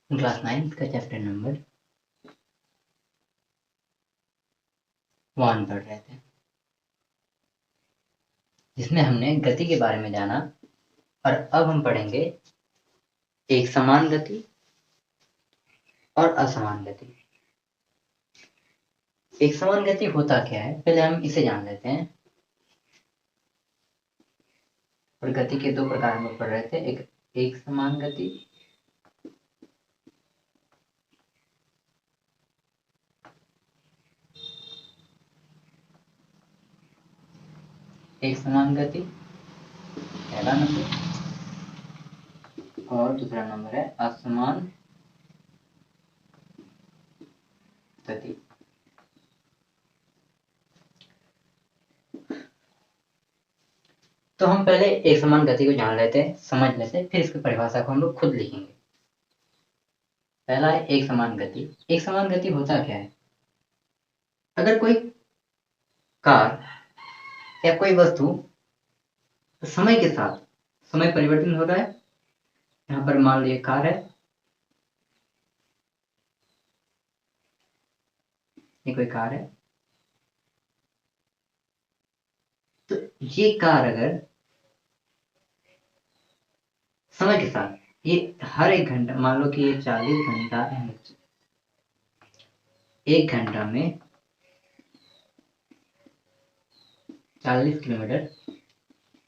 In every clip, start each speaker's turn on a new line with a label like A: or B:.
A: Class 9 का chapter number 1 पढ़ रहे थे, जिसमें हमने गति के बारे में जाना। और अब हम पढ़ेंगे एक समान गति और असमान गति। एक समान गति होता क्या है, पहले हम इसे जान लेते हैं। और गति के 2 प्रकार हम पढ़ रहे थे, एक समान गति एक समान गति पहला नंबर, और दूसरा नंबर है असमान गति। तो हम पहले एक समान गति को जान लेते हैं, समझ लेते हैं, फिर इसकी परिभाषा को हम लोग खुद लिखेंगे। पहला है एक समान गति। एक समान गति होता क्या है? अगर कोई कार या कोई वस्तु समय के साथ समय परिवर्तन हो रहा है, यहाँ पर मान लीजिए कार है, ये कोई कार है, तो ये कार अगर समय के साथ ये हर 1 घंटा, मान लो कि ये 40 घंटा है, 1 घंटा में 40 किलोमीटर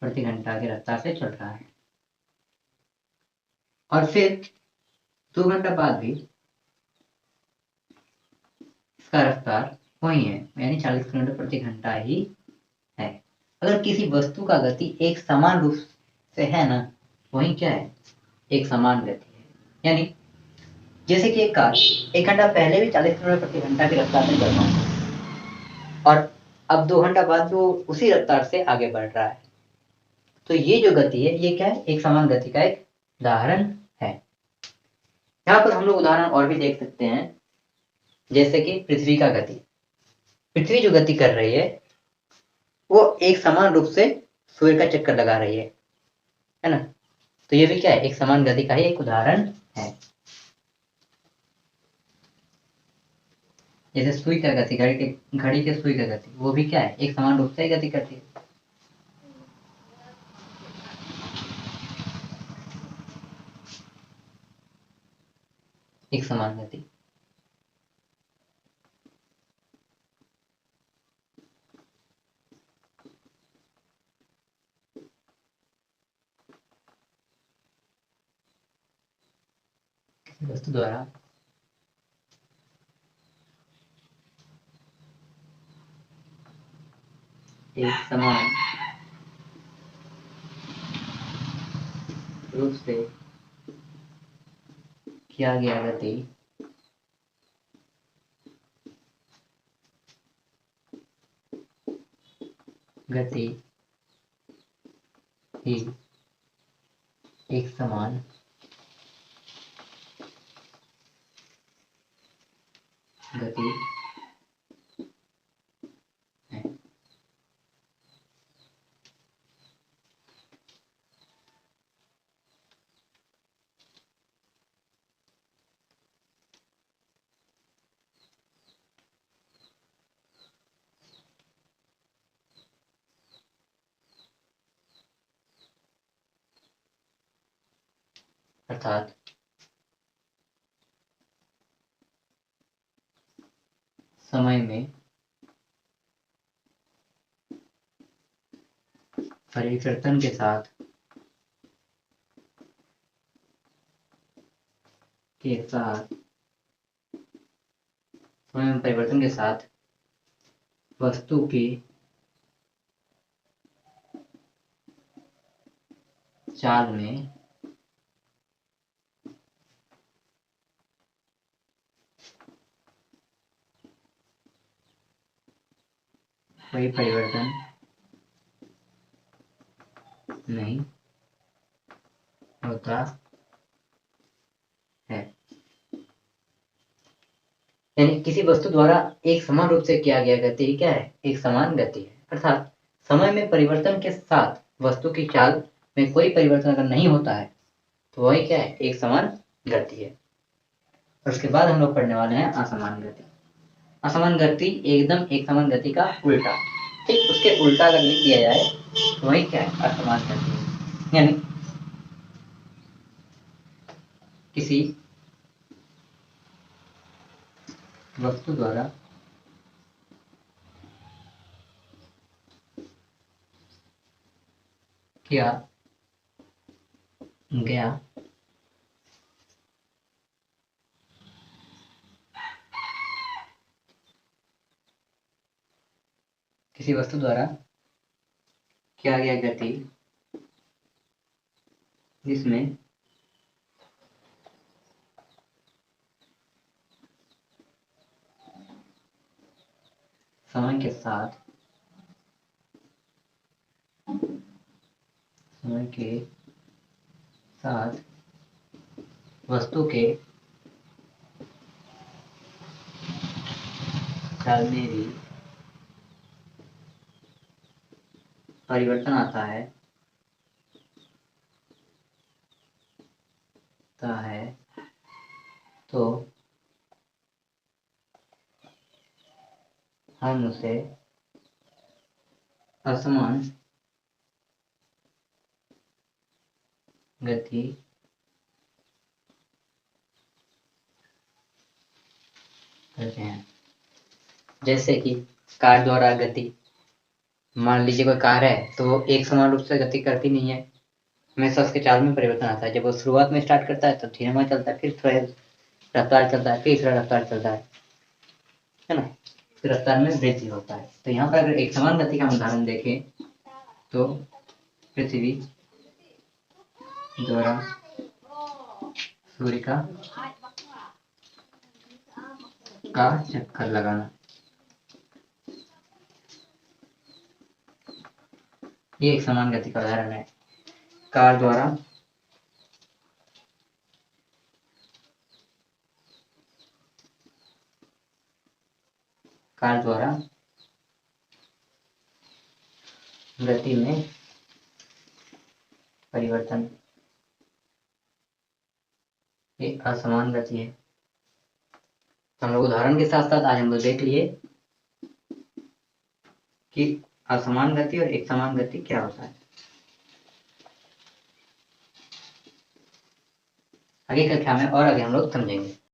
A: प्रति घंटा की रफ्तार से चल रहा है, और फिर 2 घंटा बाद भी इसका रफ्तार वही है, यानी 40 किलोमीटर प्रति घंटा ही है। अगर किसी वस्तु का गति एक समान रूप से है ना, वही क्या है? एक समान गति है। यानी जैसे कि एक कार 1 घंटा पहले भी 40 किलोमीटर प्रति घंटा की रफ्तार से चल रहा है, और अब 2 घंटा बाद वो उसी रफ्तार से आगे बढ़ रहा है, तो ये जो गति है, ये क्या है? एक समान गति का एक उदाहरण है। यहाँ पर हम लोग उदाहरण और भी देख सकते हैं, जैसे कि पृथ्वी का गति। पृथ्वी जो गति कर रही है, वो एक समान रूप से सूर्य का चक्कर लगा रही है ना? तो ये भी क्या है? एक समान गति का ही एक उदाहरण है। जैसे सुई का गति, घड़ी के सुई का गति, वो भी क्या है? एक समान रूप से गति करती है। एक समान गति। वस्तु द्वारा एक समान रूप से किया गया गति ही एक समान गति है। अर्थात समय में परिवर्तन के साथ समय में परिवर्तन के साथ वस्तु की चाल में कोई परिवर्तन नहीं होता है। यानी किसी वस्तु द्वारा एक समान रूप से किया गया गति क्या है? एक समान गति है। अर्थात समय में परिवर्तन के साथ वस्तु की चाल में कोई परिवर्तन अगर नहीं होता है, तो वही क्या है? एक समान गति है। उसके बाद हम लोग पढ़ने वाले हैं असमान गति। असमान गति एकदम एक समान गति का उल्टा, ठीक उसके उल्टा अगर लिख दिया जाए तो वही क्या है, असमान गति। यानी किसी वस्तु द्वारा किया गया किसी वस्तु द्वारा किया गया गति जिसमें समय के साथ वस्तु के चाल में भी परिवर्तन आता है तो हम उसे असमान गति कहते हैं। जैसे कि कार द्वारा गति, मान लीजिए कोई कार है तो वो एक समान रूप से गति करती नहीं है, हमेशा उसके चाल में परिवर्तन आता है। जब वो शुरुआत में स्टार्ट करता है तो धीमा चलता है, फिर थोड़ा रफ्तार चलता है, फिर थोड़ा रफ्तार चलता है ना, फिर रफ्तार में वृद्धि होता है। तो यहाँ पर अगर एक समान गति का उदाहरण देखें तो पृथ्वी द्वारा सूर्य का चक्कर लगाना, ये एक समान गति का उदाहरण है। कार द्वारा गति में परिवर्तन, ये असमान गति है। हम लोग उदाहरण के साथ साथ आज हम लोग देख लिए कि असमान गति और एक समान गति क्या होता है। आगे कक्षा में और आगे हम लोग समझेंगे।